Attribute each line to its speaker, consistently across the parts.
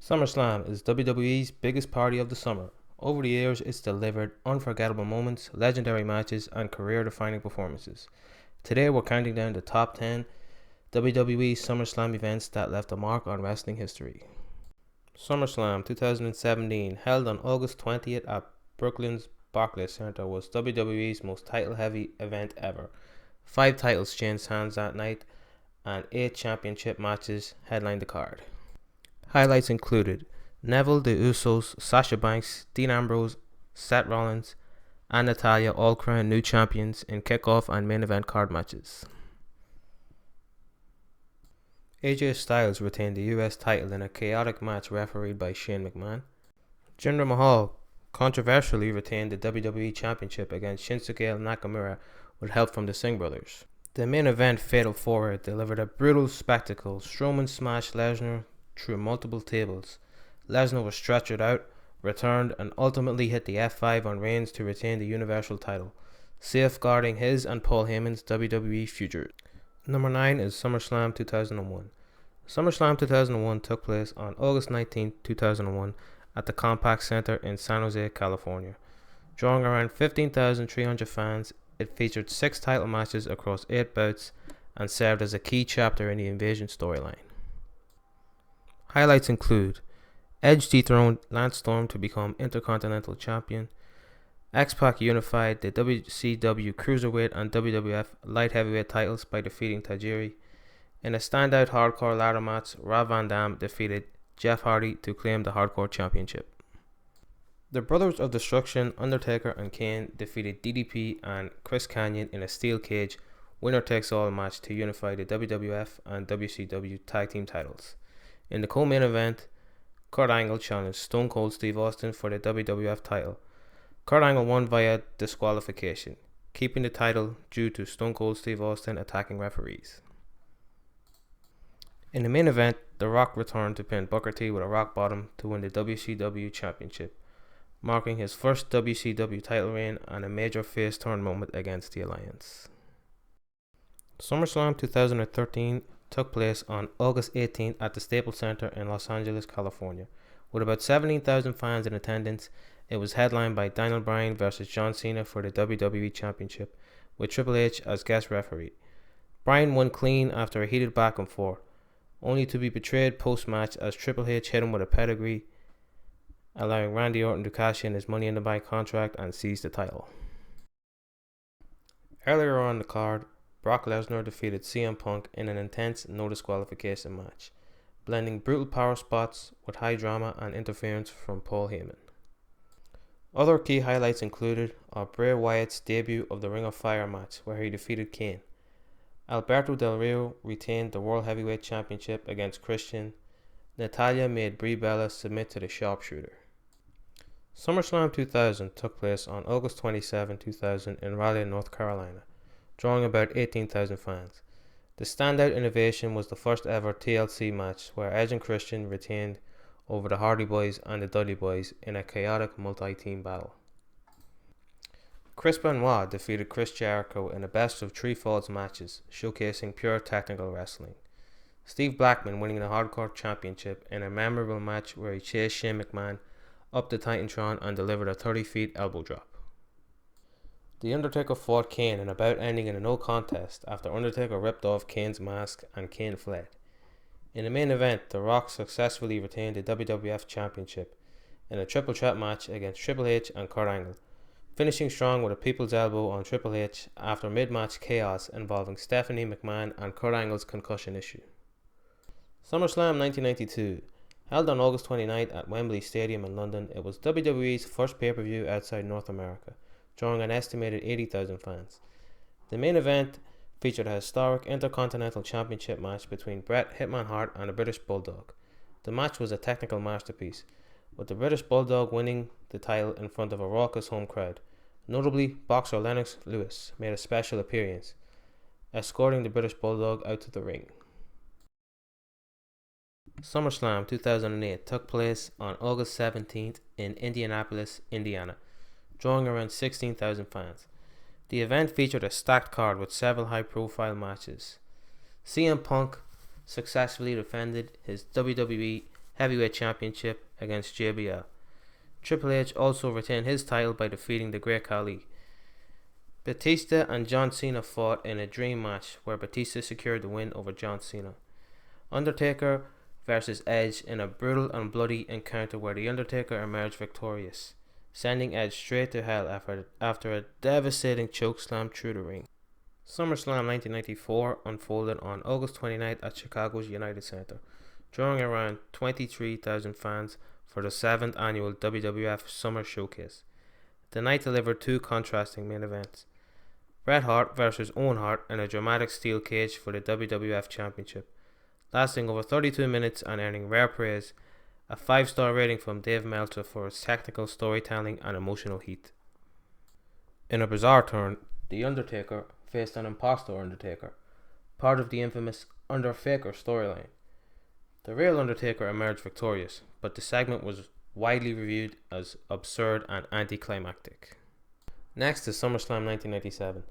Speaker 1: SummerSlam is WWE's biggest party of the summer. Over the years, it's delivered unforgettable moments, legendary matches, and career-defining performances. Today, we're counting down the top 10 WWE SummerSlam events that left a mark on wrestling history. SummerSlam 2017, held on August 20th at Brooklyn's Barclays Center, was WWE's most title-heavy event ever. 5 titles changed hands that night, and 8 championship matches headlined the card. Highlights included Neville, the Usos, Sasha Banks, Dean Ambrose, Seth Rollins, and Natalya all crowned new champions in kickoff and main event card matches. AJ Styles retained the US title in a chaotic match refereed by Shane McMahon. Jinder Mahal controversially retained the WWE Championship against Shinsuke Nakamura with help from the Singh brothers. The main event, Fatal 4, delivered a brutal spectacle. Strowman smashed Lesnar through multiple tables. Lesnar was stretchered out, returned, and ultimately hit the F5 on Reigns to retain the Universal title, safeguarding his and Paul Heyman's WWE future. Number 9 is SummerSlam 2001. SummerSlam 2001 took place on August 19, 2001 at the Compaq Center in San Jose, California. Drawing around 15,300 fans, it featured 6 title matches across 8 bouts and served as a key chapter in the Invasion storyline. Highlights include Edge dethroned Lance Storm to become Intercontinental Champion. X-Pac unified the WCW Cruiserweight and WWF Light Heavyweight titles by defeating Tajiri. In a standout hardcore ladder match, Rob Van Dam defeated Jeff Hardy to claim the Hardcore Championship. The Brothers of Destruction, Undertaker and Kane, defeated DDP and Chris Kanyon in a steel cage winner-takes-all match to unify the WWF and WCW tag team titles. In the co-main event, Kurt Angle challenged Stone Cold Steve Austin for the WWF title. Kurt Angle won via disqualification, keeping the title due to Stone Cold Steve Austin attacking referees. In the main event, The Rock returned to pin Booker T with a rock bottom to win the WCW Championship, marking his first WCW title reign and a major face turn moment against the Alliance. SummerSlam 2013 took place on August 18th at the Staples Center in Los Angeles, California. With about 17,000 fans in attendance, it was headlined by Daniel Bryan vs. John Cena for the WWE Championship, with Triple H as guest referee. Bryan won clean after a heated back and forth, only to be betrayed post-match as Triple H hit him with a pedigree, allowing Randy Orton to cash in his Money in the Bank contract and seize the title. Earlier on the card, Brock Lesnar defeated CM Punk in an intense no disqualification match, blending brutal power spots with high drama and interference from Paul Heyman. Other key highlights included Bray Wyatt's debut of the Ring of Fire match, where he defeated Kane. Alberto Del Rio retained the World Heavyweight Championship against Christian. Natalya made Brie Bella submit to the sharpshooter. SummerSlam 2000 took place on August 27, 2000 in Raleigh, North Carolina, drawing about 18,000 fans. The standout innovation was the first ever TLC match where Edge and Christian retained over the Hardy Boys and the Dudley Boys in a chaotic multi-team battle. Chris Benoit defeated Chris Jericho in a best of 3 falls matches, showcasing pure technical wrestling. Steve Blackman winning the Hardcore Championship in a memorable match where he chased Shane McMahon up the Titantron and delivered a 30-feet elbow drop. The Undertaker fought Kane in a bout ending in a no contest after Undertaker ripped off Kane's mask and Kane fled. In the main event, The Rock successfully retained the WWF Championship in a triple threat match against Triple H and Kurt Angle, finishing strong with a people's elbow on Triple H after mid-match chaos involving Stephanie McMahon and Kurt Angle's concussion issue. SummerSlam 1992, held on August 29th at Wembley Stadium in London, it was WWE's first pay-per-view outside North America, drawing an estimated 80,000 fans. The main event featured a historic Intercontinental Championship match between Bret Hitman Hart and the British Bulldog. The match was a technical masterpiece, with the British Bulldog winning the title in front of a raucous home crowd. Notably, boxer Lennox Lewis made a special appearance, escorting the British Bulldog out to the ring. SummerSlam 2008 took place on August 17th in Indianapolis, Indiana, drawing around 16,000 fans. The event featured a stacked card with several high-profile matches. CM Punk successfully defended his WWE Heavyweight Championship against JBL. Triple H also retained his title by defeating the Great Khali. Batista and John Cena fought in a dream match where Batista secured the win over John Cena. Undertaker versus Edge in a brutal and bloody encounter where The Undertaker emerged victorious, sending Edge straight to hell after a devastating chokeslam through the ring. SummerSlam 1994 unfolded on August 29th at Chicago's United Center, drawing around 23,000 fans for the 7th annual WWF Summer Showcase. The night delivered two contrasting main events: Bret Hart versus Owen Hart in a dramatic steel cage for the WWF Championship, lasting over 32 minutes and earning rare praise, a 5-star rating from Dave Meltzer for its technical storytelling and emotional heat. In a bizarre turn, The Undertaker faced an imposter Undertaker, part of the infamous Underfaker storyline. The real Undertaker emerged victorious, but the segment was widely reviewed as absurd and anticlimactic. Next is SummerSlam 1997.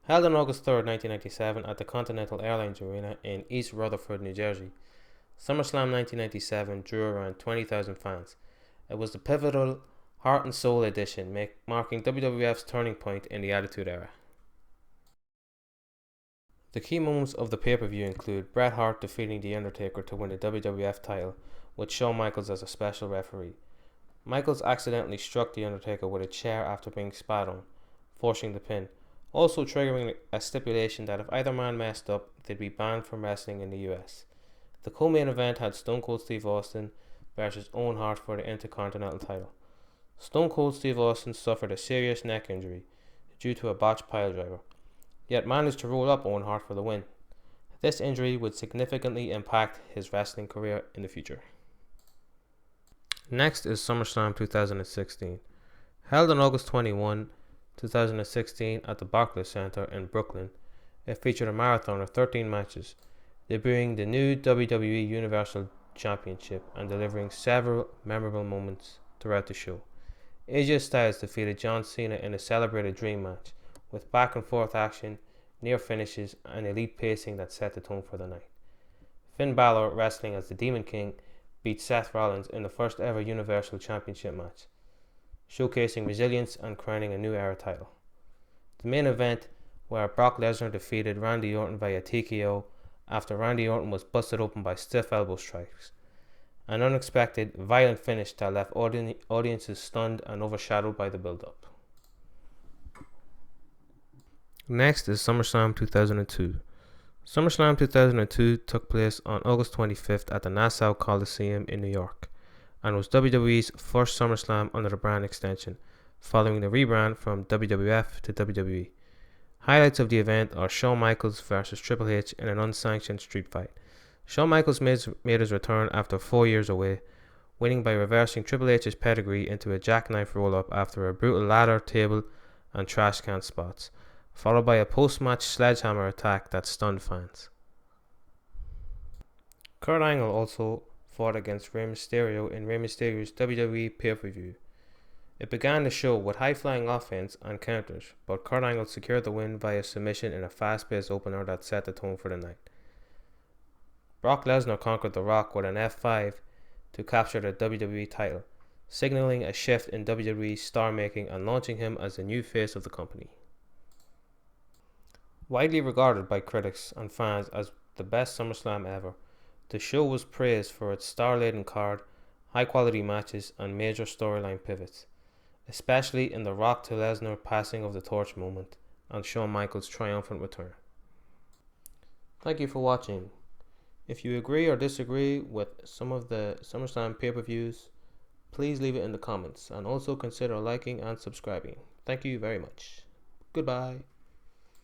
Speaker 1: Held on August 3rd, 1997 at the Continental Airlines Arena in East Rutherford, New Jersey, SummerSlam 1997 drew around 20,000 fans. It was the pivotal Heart and Soul edition, marking WWF's turning point in the Attitude Era. The key moments of the pay-per-view include Bret Hart defeating The Undertaker to win the WWF title, with Shawn Michaels as a special referee. Michaels accidentally struck The Undertaker with a chair after being spat on, forcing the pin, also triggering a stipulation that if either man messed up, they'd be banned from wrestling in the US. The co-main event had Stone Cold Steve Austin versus Owen Hart for the Intercontinental title. Stone Cold Steve Austin suffered a serious neck injury due to a botched piledriver, yet managed to roll up Owen Hart for the win. This injury would significantly impact his wrestling career in the future. Next is SummerSlam 2016. Held on August 21, 2016 at the Barclays Center in Brooklyn, it featured a marathon of 13 matches, debuting the new WWE Universal Championship and delivering several memorable moments throughout the show. AJ Styles defeated John Cena in a celebrated dream match, with back and forth action, near finishes, and elite pacing that set the tone for the night. Finn Balor, wrestling as the Demon King, beat Seth Rollins in the first ever Universal Championship match, showcasing resilience and crowning a new era title. The main event, where Brock Lesnar defeated Randy Orton via TKO after Randy Orton was busted open by stiff elbow strikes. An unexpected, violent finish that left audiences stunned and overshadowed by the build-up. Next is SummerSlam 2002. SummerSlam 2002 took place on August 25th at the Nassau Coliseum in New York, and was WWE's first SummerSlam under the brand extension, following the rebrand from WWF to WWE. Highlights of the event are Shawn Michaels versus Triple H in an unsanctioned street fight. Shawn Michaels made his return after 4 years away, winning by reversing Triple H's pedigree into a jackknife roll-up after a brutal ladder, table, and trash can spots, followed by a post-match sledgehammer attack that stunned fans. Kurt Angle also fought against Rey Mysterio in Rey Mysterio's WWE pay-per-view. It began the show with high-flying offense and counters, but Kurt Angle secured the win via submission in a fast-paced opener that set the tone for the night. Brock Lesnar conquered The Rock with an F5 to capture the WWE title, signaling a shift in WWE's star-making and launching him as the new face of the company. Widely regarded by critics and fans as the best SummerSlam ever, the show was praised for its star-laden card, high-quality matches, and major storyline pivots, especially in the Rock to Lesnar passing of the torch moment and Shawn Michaels' triumphant return. Thank you for watching. If you agree or disagree with some of the SummerSlam pay-per-views, please leave it in the comments, and also consider liking and subscribing. Thank you very much. Goodbye.